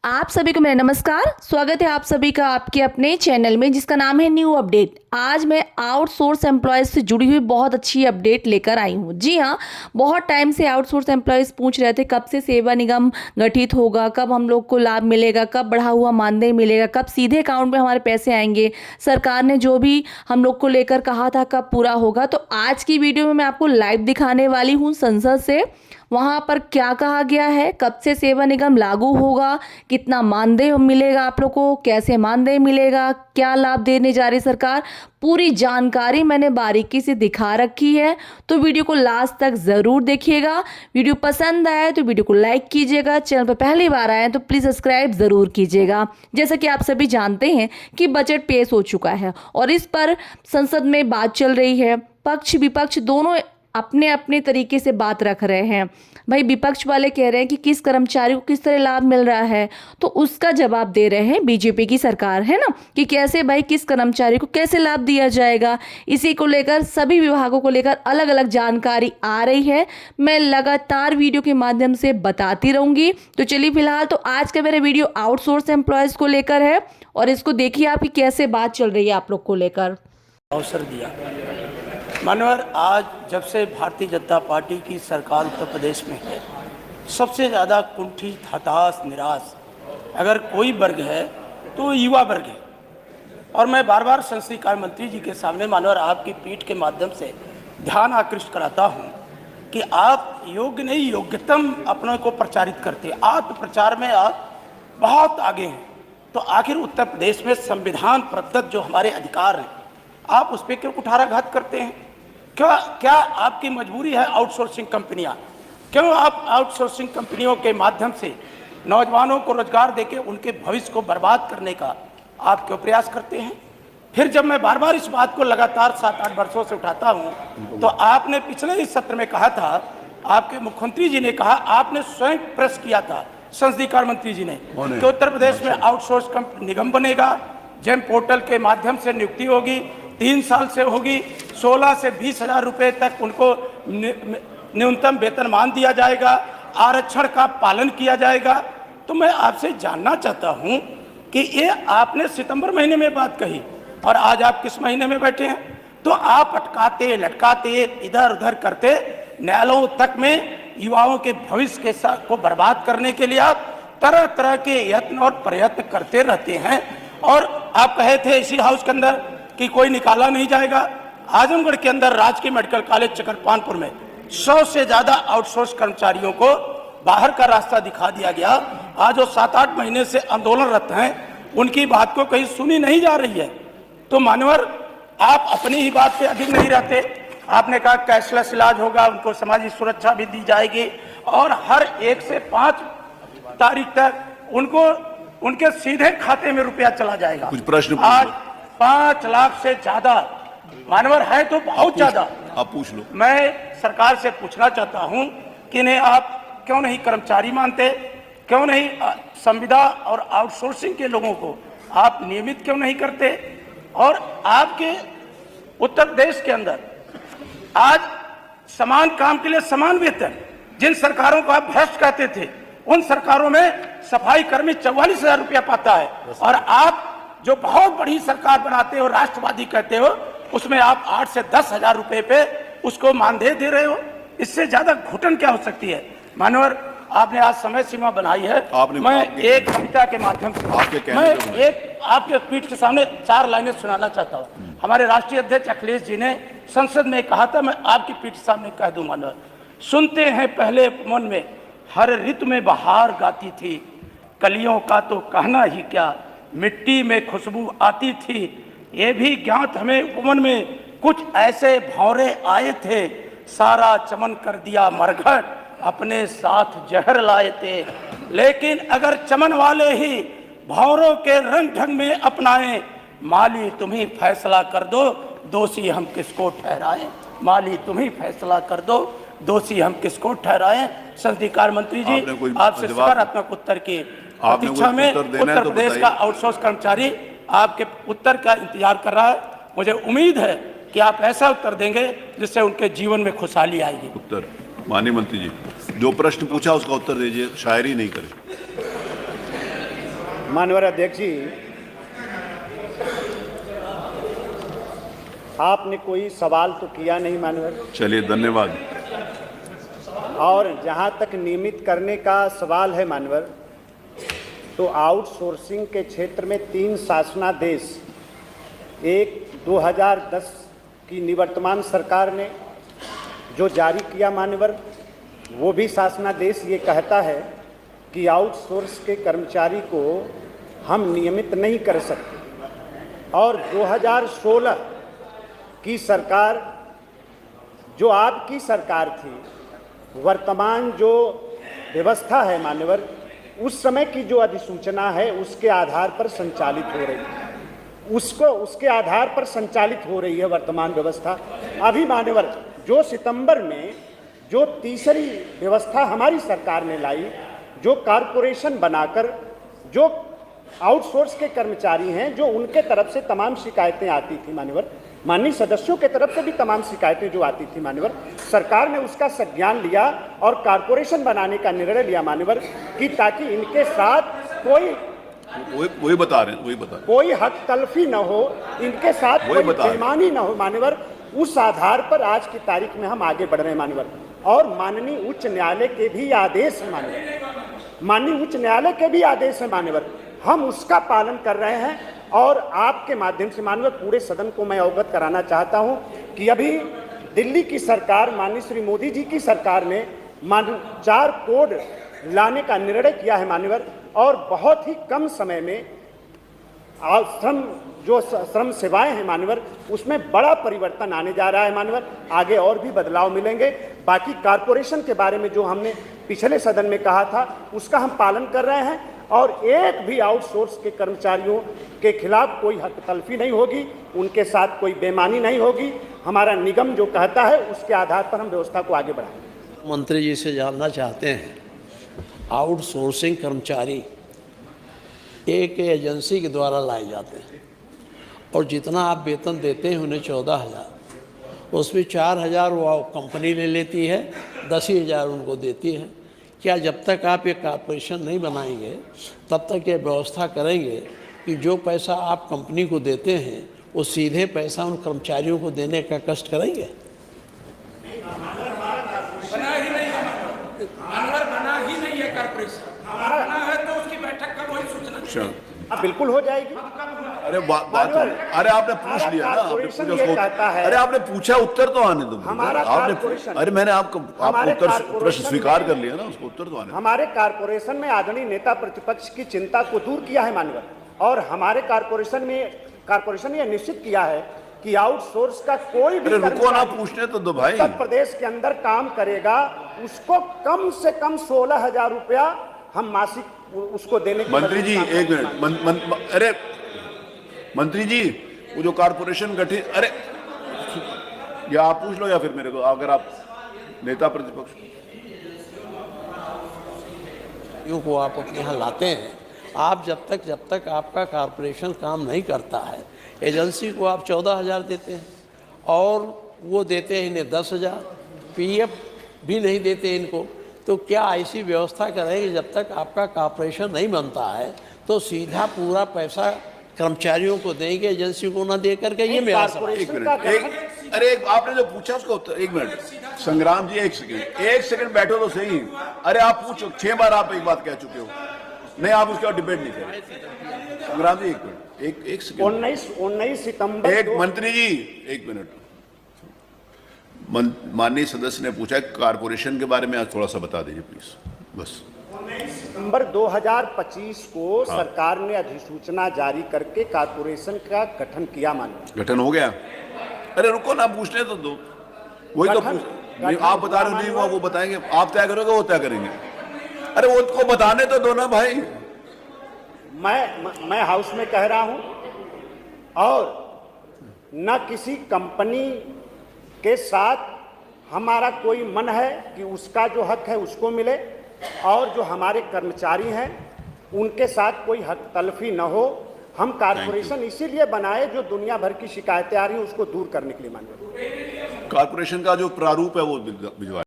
आप सभी को मेरा नमस्कार। स्वागत है आप सभी का आपके अपने चैनल में जिसका नाम है न्यू अपडेट। आज मैं आउटसोर्स एम्प्लॉयज़ से जुड़ी हुई बहुत अच्छी अपडेट लेकर आई हूँ। जी हाँ, बहुत टाइम से आउटसोर्स एम्प्लॉयज़ पूछ रहे थे कब से सेवा निगम गठित होगा, कब हम लोग को लाभ मिलेगा, कब बढ़ा हुआ मानदेय मिलेगा, कब सीधे अकाउंट में हमारे पैसे आएंगे, सरकार ने जो भी हम लोग को लेकर कहा था कब पूरा होगा। तो आज की वीडियो में मैं आपको लाइव दिखाने वाली हूँ संसद से, वहाँ पर क्या कहा गया है, कब से सेवा निगम लागू होगा, कितना मानदेय मिलेगा आप लोग को, कैसे मानदेय मिलेगा, क्या लाभ देने जा रही सरकार, पूरी जानकारी मैंने बारीकी से दिखा रखी है। तो वीडियो को लास्ट तक ज़रूर देखिएगा। वीडियो पसंद आए तो वीडियो को लाइक कीजिएगा। चैनल पर पहली बार आए तो प्लीज़ सब्सक्राइब ज़रूर कीजिएगा। जैसा कि आप सभी जानते हैं कि बजट पेश हो चुका है और इस पर संसद में बात चल रही है। पक्ष विपक्ष दोनों अपने अपने तरीके से बात रख रहे हैं। भाई विपक्ष वाले कह रहे हैं कि किस कर्मचारी को किस तरह लाभ मिल रहा है, तो उसका जवाब दे रहे हैं बीजेपी की सरकार, है ना, कि कैसे भाई किस कर्मचारी को कैसे लाभ दिया जाएगा। इसी को लेकर सभी विभागों को लेकर अलग अलग जानकारी आ रही है। मैं लगातार वीडियो के माध्यम से बताती रहूंगी। तो चलिए फिलहाल तो आज का मेरा वीडियो आउटसोर्स एम्प्लॉयज़ को लेकर है और इसको देखिए आप कि कैसे बात चल रही है आप लोग को लेकर। अवसर दिया मानवर, आज जब से भारतीय जनता पार्टी की सरकार उत्तर प्रदेश में है, सबसे ज़्यादा कुंठित, हताश, निराश अगर कोई वर्ग है तो युवा वर्ग है। और मैं बार बार संसदीय कार्य मंत्री जी के सामने मानवर आपकी पीठ के माध्यम से ध्यान आकृष्ट कराता हूँ कि आप योग्य नहीं योग्यतम अपने को प्रचारित करते हैं। आप प्रचार में आप बहुत आगे हैं, तो आखिर उत्तर प्रदेश में संविधान प्रदत्त जो हमारे अधिकार हैं आप उस पर क्यों कुठाराघात करते हैं? क्या आपकी मजबूरी है आउटसोर्सिंग कंपनियां? क्यों आप आउटसोर्सिंग कंपनियों के माध्यम से नौजवानों को रोजगार देके उनके भविष्य को बर्बाद करने का आप क्यों प्रयास करते हैं? फिर जब मैं बार बार इस बात को लगातार 7-8 वर्षों से उठाता हूं, तो आपने पिछले ही सत्र में कहा था, आपके मुख्यमंत्री जी ने कहा, आपने स्वयं प्रेस किया था संसदीय कार्य मंत्री जी ने कि उत्तर प्रदेश में आउटसोर्स निगम बनेगा, जेम पोर्टल के माध्यम से नियुक्ति होगी, 3 साल से होगी, 16 से 20 हजार रुपये तक उनको न्यूनतम वेतनमान दिया जाएगा, आरक्षण का पालन किया जाएगा। तो मैं आपसे जानना चाहता हूं कि ये आपने सितंबर महीने में बात कही और आज आप किस महीने में बैठे हैं? तो आप अटकाते लटकाते इधर उधर करते न्यायालयों तक में युवाओं के भविष्य के साथ को बर्बाद करने के लिए आप तरह तरह के यत्न और प्रयत्न करते रहते हैं। और आप कहे थे इसी हाउस के अंदर कि कोई निकाला नहीं जाएगा। आजमगढ़ के अंदर राजकीय मेडिकल कॉलेज चकरपानपुर में 100 से ज्यादा आउटसोर्स कर्मचारियों को बाहर का रास्ता दिखा दिया गया। आज वो 7-8 महीने से आंदोलनरत हैं, उनकी बात को कहीं सुनी नहीं जा रही है। तो मानवर, आप अपनी ही बात पे अधिक नहीं रहते। आपने कहा कैशलेस इलाज होगा, उनको सामाजिक सुरक्षा भी दी जाएगी और हर 1 से 5 तारीख तक उनको उनके सीधे खाते में रुपया चला जाएगा। कुछ प्रश्न आज 5 लाख से ज्यादा मानवर है तो बहुत ज्यादा। आप पूछ लो। मैं सरकार से पूछना चाहता हूं कि इन्हें आप क्यों नहीं कर्मचारी मानते, क्यों नहीं संविदा और आउटसोर्सिंग के लोगों को आप नियमित क्यों नहीं करते? और आपके उत्तर प्रदेश के अंदर आज समान काम के लिए समान वेतन, जिन सरकारों को आप भ्रष्ट कहते थे उन सरकारों में सफाई कर्मी 44,000 रुपया पाता है, और आप जो बहुत बड़ी सरकार बनाते हो, राष्ट्रवादी कहते हो, उसमें आप 8 से 10 हजार रुपए पे उसको मानदेय दे रहे हो। इससे ज्यादा घुटन क्या हो सकती है? मानवर, आपने आज समय सीमा बनाई है। मैं एक कविता के माध्यम से मैं एक आपके पीठ के सामने 4 लाइनें सुनाना चाहता हूँ। हमारे राष्ट्रीय अध्यक्ष अखिलेश जी ने संसद में कहा था, मैं आपकी पीठ के सामने कह दूं। मानवर, सुनते हैं पहले मन में हर ऋतु में बहार गाती थी, कलियों का तो कहना ही क्या, मिट्टी में खुशबू आती थी, ये भी ज्ञात हमें उपवन में कुछ ऐसे भौरे आए थे, सारा चमन कर दिया मरघट, अपने साथ जहर लाए थे। लेकिन अगर चमन वाले ही भौरों के रंग ढंग में अपनाएं, माली तुम ही फैसला कर दो, दोषी हम किसको ठहराएं। माली तुम ही फैसला कर दो, दोषी हम किसको ठहराएं। संसदीय कार्य मंत्री जी, आपसे सकारात्मक उत्तर की प्रतीक्षा में उत्तर प्रदेश का आउटसोर्स कर्मचारी आपके उत्तर का इंतजार कर रहा है। मुझे उम्मीद है कि आप ऐसा उत्तर देंगे जिससे उनके जीवन में खुशहाली आएगी। उत्तर माननीय मंत्री जी, जो प्रश्न पूछा उसका उत्तर दीजिए, शायरी नहीं करें। माननीय अध्यक्ष जी, आपने कोई सवाल तो किया नहीं माननीय। चलिए, धन्यवाद। और जहां तक नियमित करने का सवाल है माननीय, तो आउटसोर्सिंग के क्षेत्र में 3 शासनादेश, एक 2010 की निवर्तमान सरकार ने जो जारी किया माननीय, वो भी शासनादेश ये कहता है कि आउटसोर्स के कर्मचारी को हम नियमित नहीं कर सकते। और 2016 की सरकार, जो आपकी सरकार थी, वर्तमान जो व्यवस्था है माननीय, उस समय की जो अधिसूचना है उसके आधार पर संचालित हो रही है, उसके आधार पर संचालित हो रही है वर्तमान व्यवस्था। अभी माननीय जो सितंबर में जो तीसरी व्यवस्था हमारी सरकार ने लाई, जो कारपोरेशन बनाकर जो आउटसोर्स के कर्मचारी हैं, जो उनके तरफ से तमाम शिकायतें आती थी माननीय सदस्यों के तरफ से भी तमाम शिकायतें जो आती थी माननीय, सरकार ने उसका संज्ञान लिया और कारपोरेशन बनाने का निर्णय लिया माननीय, कि ताकि इनके साथ वही बता रहे हैं, कोई हक तलफी न हो, इनके साथ कोई बेईमानी न हो माननीय। उस आधार पर आज की तारीख में हम आगे बढ़ रहे हैं माननीय। और माननीय उच्च न्यायालय के भी आदेश है माननीय उच्च न्यायालय के भी आदेश है माननीय, हम उसका पालन कर रहे हैं। और आपके माध्यम से माननीय पूरे सदन को मैं अवगत कराना चाहता हूं कि अभी दिल्ली की सरकार, माननीय श्री मोदी जी की सरकार ने 4 कोड लाने का निर्णय किया है माननीय, और बहुत ही कम समय में श्रम सेवाएं हैं माननीय, उसमें बड़ा परिवर्तन आने जा रहा है माननीय। आगे और भी बदलाव मिलेंगे। बाकी कारपोरेशन के बारे में जो हमने पिछले सदन में कहा था, उसका हम पालन कर रहे हैं, और एक भी आउटसोर्स के कर्मचारियों के खिलाफ कोई हक तलफी नहीं होगी, उनके साथ कोई बेईमानी नहीं होगी। हमारा निगम जो कहता है उसके आधार पर हम व्यवस्था को आगे बढ़ाएंगे। मंत्री जी से जानना चाहते हैं, आउटसोर्सिंग कर्मचारी एक एजेंसी के द्वारा लाए जाते हैं, और जितना आप वेतन देते हैं उन्हें 14,000, उसमें 4,000 वो कंपनी ले लेती है, 10,000 उनको देती है। क्या जब तक आप ये कारपोरेशन नहीं बनाएंगे तब तक ये व्यवस्था करेंगे कि जो पैसा आप कंपनी को देते हैं वो सीधे पैसा उन कर्मचारियों को देने का कष्ट करेंगे? बना ही नहीं है कारपोरेशन, बना है तो उसकी बैठक का वही सूचना बिल्कुल हो जाएगी। अरे बात अरे आपने पूछ लिया ना, अरे आपने पूछा, उत्तर तो आने दो। अरे मैंने आपको उत्तर प्रश्न स्वीकार कर लिया ना, उसको उत्तर तो आने। हमारे कारपोरेशन में आदरणीय नेता प्रतिपक्ष की चिंता को दूर किया है माननीय, और हमारे कारपोरेशन ये निश्चित किया है कि आउटसोर्स का कोई भी रुको ना, पूछने तो दो भाई। उत्तर प्रदेश के अंदर काम करेगा, उसको कम से कम 16,000 रुपया हम मासिक उसको देने की। मंत्री जी एक मिनट, अरे मंत्री जी, वो जो कारपोरेशन गठित, अरे या आप पूछ लो या फिर मेरे को, अगर आप नेता प्रतिपक्ष को आप अपने यहाँ लाते हैं, आप जब तक आपका कारपोरेशन काम नहीं करता है, एजेंसी को आप 14,000 देते हैं, और वो देते हैं इन्हें 10,000, पीएफ भी नहीं देते इनको। तो क्या ऐसी व्यवस्था करेंगे जब तक आपका कारपोरेशन नहीं बनता है तो सीधा पूरा पैसा कर्मचारियों को देंगे, एजेंसी को ना दे करके? ये मेरा सवाल। एक मिनट, अरे आपने जो पूछा उसका उत्तर, एक मिनट संग्राम जी, एक सेकंड बैठो तो सही। अरे आप पूछो, 6 बार आप एक बात कह चुके हो, नहीं आप उसके बाद डिबेट नहीं करें। संग्राम जी एक मिनट, एक सेकंड। 19 सितंबर एक मंत्री जी एक मिनट, माननीय सदस्य ने पूछा कारपोरेशन के बारे में, आज थोड़ा सा बता दीजिए प्लीज, बस। 19 सितंबर 2025 को सरकार ने अधिसूचना जारी करके कारपोरेशन का गठन किया माननीय। गठन हो गया? अरे रुको ना, पूछने तो दो, वही तो पूछ, आप बता रहे हो नहीं हुआ, वो बताएंगे, आप तय करोगे वो तय करेंगे। अरे वो उनको बताने तो दो ना भाई। मैं हाउस में कह रहा हूं, और न किसी कंपनी के साथ हमारा कोई मन है कि उसका जो हक है उसको मिले, और जो हमारे कर्मचारी हैं उनके साथ कोई हक तलफी न हो। हम कारपोरेशन इसीलिए बनाए, जो दुनिया भर की शिकायतें आ रही हैं उसको दूर करने के लिए माननीय। कारपोरेशन का जो प्रारूप है वो भिजवाए।